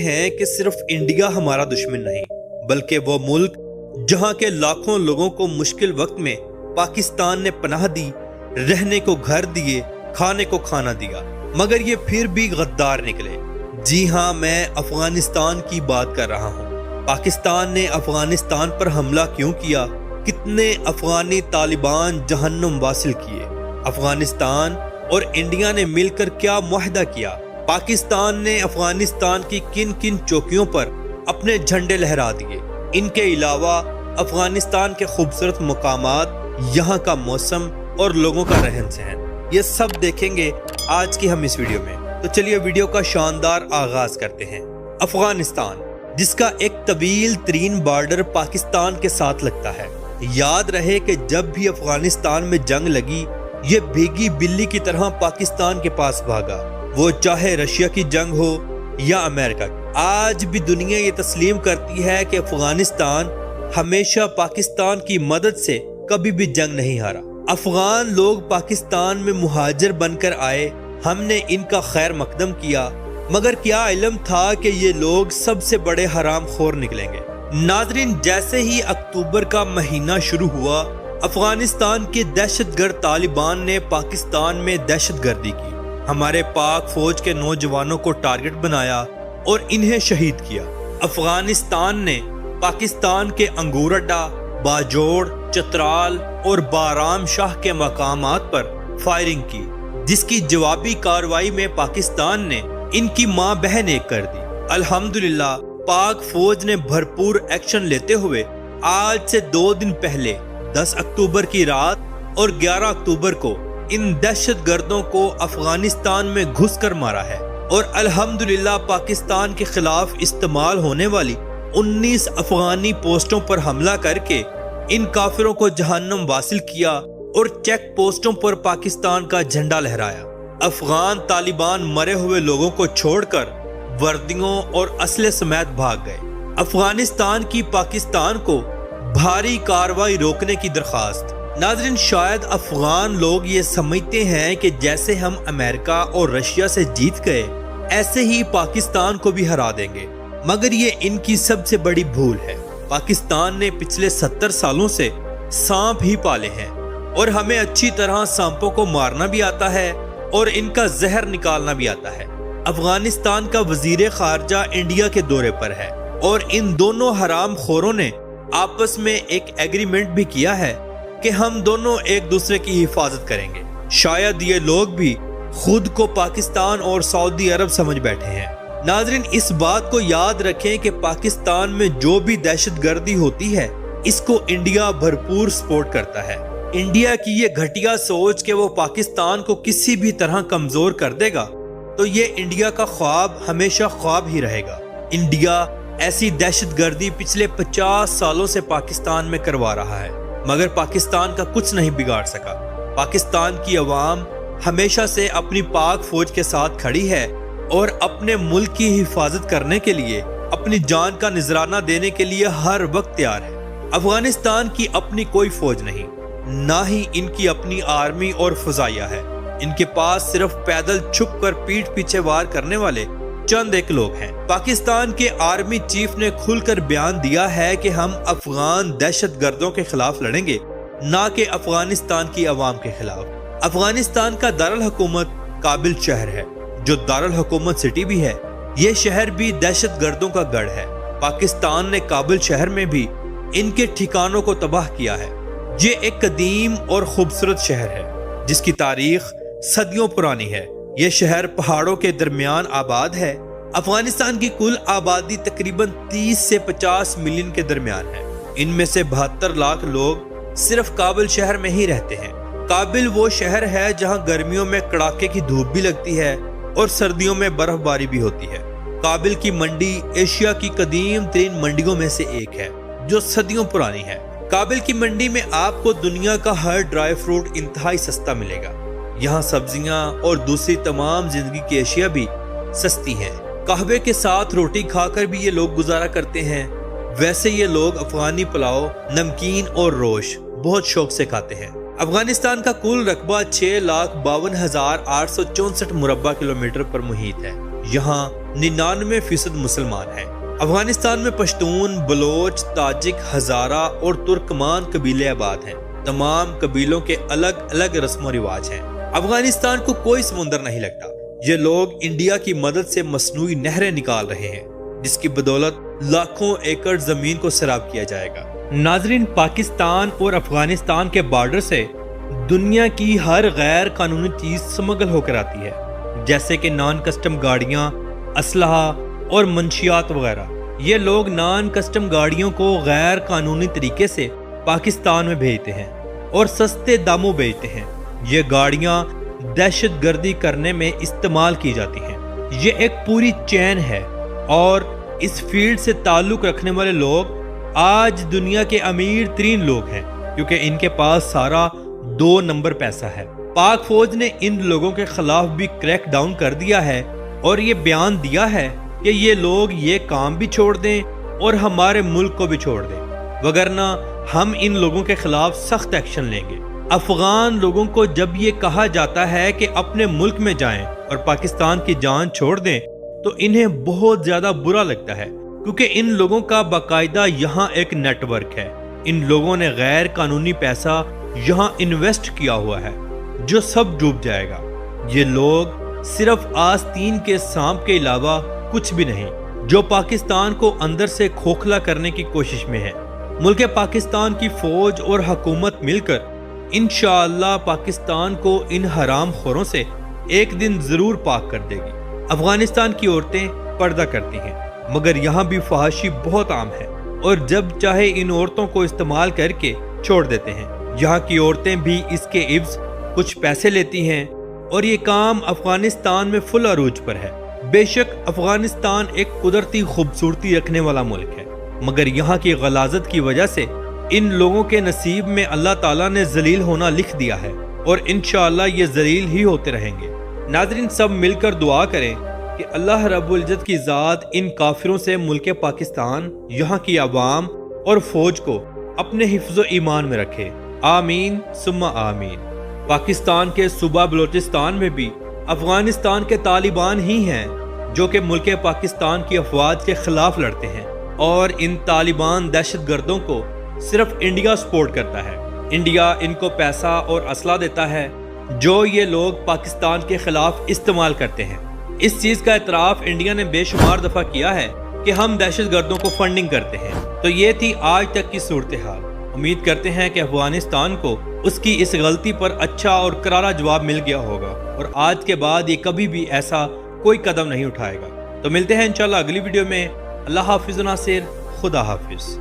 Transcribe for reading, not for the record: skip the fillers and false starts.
ہیں کہ صرف انڈیا ہمارا دشمن نہیں، بلکہ وہ ملک جہاں کے لاکھوں لوگوں کو مشکل وقت میں پاکستان نے پناہ دی، رہنے کو گھر دیے، کھانے کو کھانا دیا، مگر یہ پھر بھی غدار نکلے۔ جی ہاں، میں افغانستان کی بات کر رہا ہوں۔ پاکستان نے افغانستان پر حملہ کیوں کیا؟ کتنے افغانی طالبان جہنم واصل کیے؟ افغانستان اور انڈیا نے مل کر کیا معاہدہ کیا؟ پاکستان نے افغانستان کی کن کن چوکیوں پر اپنے جھنڈے لہرا دیے؟ ان کے علاوہ افغانستان کے خوبصورت مقامات، یہاں کا موسم اور لوگوں کا رہن سہن، یہ سب دیکھیں گے آج کی ہم اس ویڈیو میں۔ تو چلیے ویڈیو کا شاندار آغاز کرتے ہیں۔ افغانستان، جس کا ایک طویل ترین بارڈر پاکستان کے ساتھ لگتا ہے۔ یاد رہے کہ جب بھی افغانستان میں جنگ لگی، یہ بھیگی بلی کی طرح پاکستان کے پاس بھاگا، وہ چاہے رشیا کی جنگ ہو یا امریکہ کی۔ آج بھی دنیا یہ تسلیم کرتی ہے کہ افغانستان ہمیشہ پاکستان کی مدد سے کبھی بھی جنگ نہیں ہارا۔ افغان لوگ پاکستان میں مہاجر بن کر آئے، ہم نے ان کا خیر مقدم کیا، مگر کیا علم تھا کہ یہ لوگ سب سے بڑے حرام خور نکلیں گے۔ ناظرین، جیسے ہی اکتوبر کا مہینہ شروع ہوا، افغانستان کے دہشت گرد طالبان نے پاکستان میں دہشت گردی کی، ہمارے پاک فوج کے نوجوانوں کو ٹارگٹ بنایا اور انہیں شہید کیا۔ افغانستان نے پاکستان کے انگور اڈا، باجوڑ، چترال اور بارام شاہ کے مقامات پر فائرنگ کی، جس کی جوابی کارروائی میں پاکستان نے ان کی ماں بہن ایک کر دی۔ الحمدللہ پاک فوج نے بھرپور ایکشن لیتے ہوئے آج سے 2 دن پہلے 10 اکتوبر کی رات اور 11 اکتوبر کو ان دہشت گردوں کو افغانستان میں گھس کر مارا ہے، اور الحمدللہ پاکستان کے خلاف استعمال ہونے والی 19 افغانی پوسٹوں پر حملہ کر کے ان کافروں کو جہنم واصل کیا اور چیک پوسٹوں پر پاکستان کا جھنڈا لہرایا۔ افغان طالبان مرے ہوئے لوگوں کو چھوڑ کر وردیوں اور اسلحے سمیت بھاگ گئے۔ افغانستان کی پاکستان کو بھاری کارروائی روکنے کی درخواست۔ ناظرین، شاید افغان لوگ یہ سمجھتے ہیں کہ جیسے ہم امریکہ اور رشیا سے جیت گئے، ایسے ہی پاکستان کو بھی ہرا دیں گے، مگر یہ ان کی سب سے بڑی بھول ہے۔ پاکستان نے پچھلے 70 سالوں سے سانپ ہی پالے ہیں، اور ہمیں اچھی طرح سانپوں کو مارنا بھی آتا ہے اور ان کا زہر نکالنا بھی آتا ہے۔ افغانستان کا وزیر خارجہ انڈیا کے دورے پر ہے، اور ان دونوں حرام خوروں نے آپس میں ایک ایگریمنٹ بھی کیا ہے کہ ہم دونوں ایک دوسرے کی حفاظت کریں گے۔ شاید یہ لوگ بھی خود کو پاکستان اور سعودی عرب سمجھ بیٹھے ہیں۔ ناظرین، اس بات کو یاد رکھیں کہ پاکستان میں جو بھی دہشت گردی ہوتی ہے، اس کو انڈیا بھرپور سپورٹ کرتا ہے۔ انڈیا کی یہ گھٹیا سوچ کہ وہ پاکستان کو کسی بھی طرح کمزور کر دے گا، تو یہ انڈیا کا خواب ہمیشہ خواب ہی رہے گا۔ انڈیا ایسی دہشت گردی پچھلے 50 سالوں سے پاکستان میں کروا رہا ہے، مگر پاکستان کا کچھ نہیں بگاڑ سکا۔ پاکستان کی عوام ہمیشہ سے اپنی پاک فوج کے ساتھ کھڑی ہے اور اپنے ملک کی حفاظت کرنے کے لیے، اپنی جان کا نذرانہ دینے کے لیے ہر وقت تیار ہے۔ افغانستان کی اپنی کوئی فوج نہیں، نہ ہی ان کی اپنی آرمی اور فضائیہ ہے۔ ان کے پاس صرف پیدل چھپ کر پیٹھ پیچھے وار کرنے والے چند ایک لوگ ہیں۔ پاکستان کے آرمی چیف نے کھل کر بیان دیا ہے کہ ہم افغان دہشت گردوں کے خلاف لڑیں گے، نہ کہ افغانستان کی عوام کے خلاف۔ افغانستان کا دارالحکومت کابل شہر ہے، جو دارالحکومت سٹی بھی ہے۔ یہ شہر بھی دہشت گردوں کا گڑھ ہے۔ پاکستان نے کابل شہر میں بھی ان کے ٹھکانوں کو تباہ کیا ہے۔ یہ ایک قدیم اور خوبصورت شہر ہے، جس کی تاریخ صدیوں پرانی ہے۔ یہ شہر پہاڑوں کے درمیان آباد ہے۔ افغانستان کی کل آبادی تقریباً 30 سے 50 ملین کے درمیان ہے۔ ان میں سے 72 لاکھ لوگ صرف کابل شہر میں ہی رہتے ہیں۔ کابل وہ شہر ہے جہاں گرمیوں میں کڑاکے کی دھوپ بھی لگتی ہے اور سردیوں میں برف باری بھی ہوتی ہے۔ کابل کی منڈی ایشیا کی قدیم ترین منڈیوں میں سے ایک ہے، جو صدیوں پرانی ہے۔ کابل کی منڈی میں آپ کو دنیا کا ہر ڈرائی فروٹ انتہائی سستا ملے گا۔ یہاں سبزیاں اور دوسری تمام زندگی کی اشیاء بھی سستی ہیں۔ قہوے کے ساتھ روٹی کھا کر بھی یہ لوگ گزارا کرتے ہیں۔ ویسے یہ لوگ افغانی پلاؤ، نمکین اور روش بہت شوق سے کھاتے ہیں۔ افغانستان کا کل رقبہ 6,52,864 مربع کلومیٹر پر محیط ہے۔ یہاں 99% مسلمان ہیں۔ افغانستان میں پشتون، بلوچ، تاجک، ہزارہ اور ترکمان قبیلے آباد ہیں۔ تمام قبیلوں کے الگ الگ رسم و رواج ہیں۔ افغانستان کو کوئی سمندر نہیں لگتا۔ یہ لوگ انڈیا کی مدد سے مصنوعی نہریں نکال رہے ہیں، جس کی بدولت لاکھوں ایکڑ زمین کو سیراب کیا جائے گا۔ ناظرین، پاکستان اور افغانستان کے بارڈر سے دنیا کی ہر غیر قانونی چیز سمگل ہو کر آتی ہے، جیسے کہ نان کسٹم گاڑیاں، اسلحہ اور منشیات وغیرہ۔ یہ لوگ نان کسٹم گاڑیوں کو غیر قانونی طریقے سے پاکستان میں بھیجتے ہیں اور سستے داموں بیچتے ہیں۔ یہ گاڑیاں دہشت گردی کرنے میں استعمال کی جاتی ہیں۔ یہ ایک پوری چین ہے اور اس فیلڈ سے تعلق رکھنے والے لوگ آج دنیا کے امیر ترین لوگ ہیں، کیونکہ ان کے پاس سارا 2 نمبر پیسہ ہے۔ پاک فوج نے ان لوگوں کے خلاف بھی کریک ڈاؤن کر دیا ہے اور یہ بیان دیا ہے کہ یہ لوگ یہ کام بھی چھوڑ دیں اور ہمارے ملک کو بھی چھوڑ دیں، وگرنہ ہم ان لوگوں کے خلاف سخت ایکشن لیں گے۔ افغان لوگوں کو جب یہ کہا جاتا ہے کہ اپنے ملک میں جائیں اور پاکستان کی جان چھوڑ دیں تو انہیں بہت زیادہ برا لگتا ہے، کیونکہ ان لوگوں کا باقاعدہ یہاں ایک نیٹ ورک ہے۔ ان لوگوں نے غیر قانونی پیسہ یہاں انویسٹ کیا ہوا ہے جو سب ڈوب جائے گا۔ یہ لوگ صرف آستین کے سانپ کے علاوہ کچھ بھی نہیں، جو پاکستان کو اندر سے کھوکھلا کرنے کی کوشش میں ہے۔ ملک پاکستان کی فوج اور حکومت مل کر انشاءاللہ پاکستان کو ان حرام خوروں سے ایک دن ضرور پاک کر دے گی۔ افغانستان کی عورتیں پردہ کرتی ہیں، مگر یہاں بھی فحاشی بہت عام ہے اور جب چاہے ان عورتوں کو استعمال کر کے چھوڑ دیتے ہیں۔ یہاں کی عورتیں بھی اس کے عوض کچھ پیسے لیتی ہیں اور یہ کام افغانستان میں فل عروج پر ہے۔ بے شک افغانستان ایک قدرتی خوبصورتی رکھنے والا ملک ہے، مگر یہاں کی غلاظت کی وجہ سے ان لوگوں کے نصیب میں اللہ تعالیٰ نے ذلیل ہونا لکھ دیا ہے اور انشاءاللہ یہ ذلیل ہی ہوتے رہیں گے۔ ناظرین، سب مل کر دعا کریں کہ اللہ رب العزت کی ذات ان کافروں سے ملک پاکستان، یہاں کی عوام اور فوج کو اپنے حفظ و ایمان میں رکھے۔ آمین ثم آمین۔ پاکستان کے صوبہ بلوچستان میں بھی افغانستان کے طالبان ہی ہیں جو کہ ملک پاکستان کی افواج کے خلاف لڑتے ہیں، اور ان طالبان دہشت گردوں کو صرف انڈیا سپورٹ کرتا ہے۔ انڈیا ان کو پیسہ اور اسلحہ دیتا ہے جو یہ لوگ پاکستان کے خلاف استعمال کرتے ہیں۔ اس چیز کا اعتراف انڈیا نے بے شمار دفعہ کیا ہے کہ ہم دہشت گردوں کو فنڈنگ کرتے ہیں۔ تو یہ تھی آج تک کی صورتحال۔ امید کرتے ہیں کہ افغانستان کو اس کی اس غلطی پر اچھا اور کرارا جواب مل گیا ہوگا، اور آج کے بعد یہ کبھی بھی ایسا کوئی قدم نہیں اٹھائے گا۔ تو ملتے ہیں انشاءاللہ اگلی ویڈیو میں۔ اللہ حافظ ناصر، خدا حافظ۔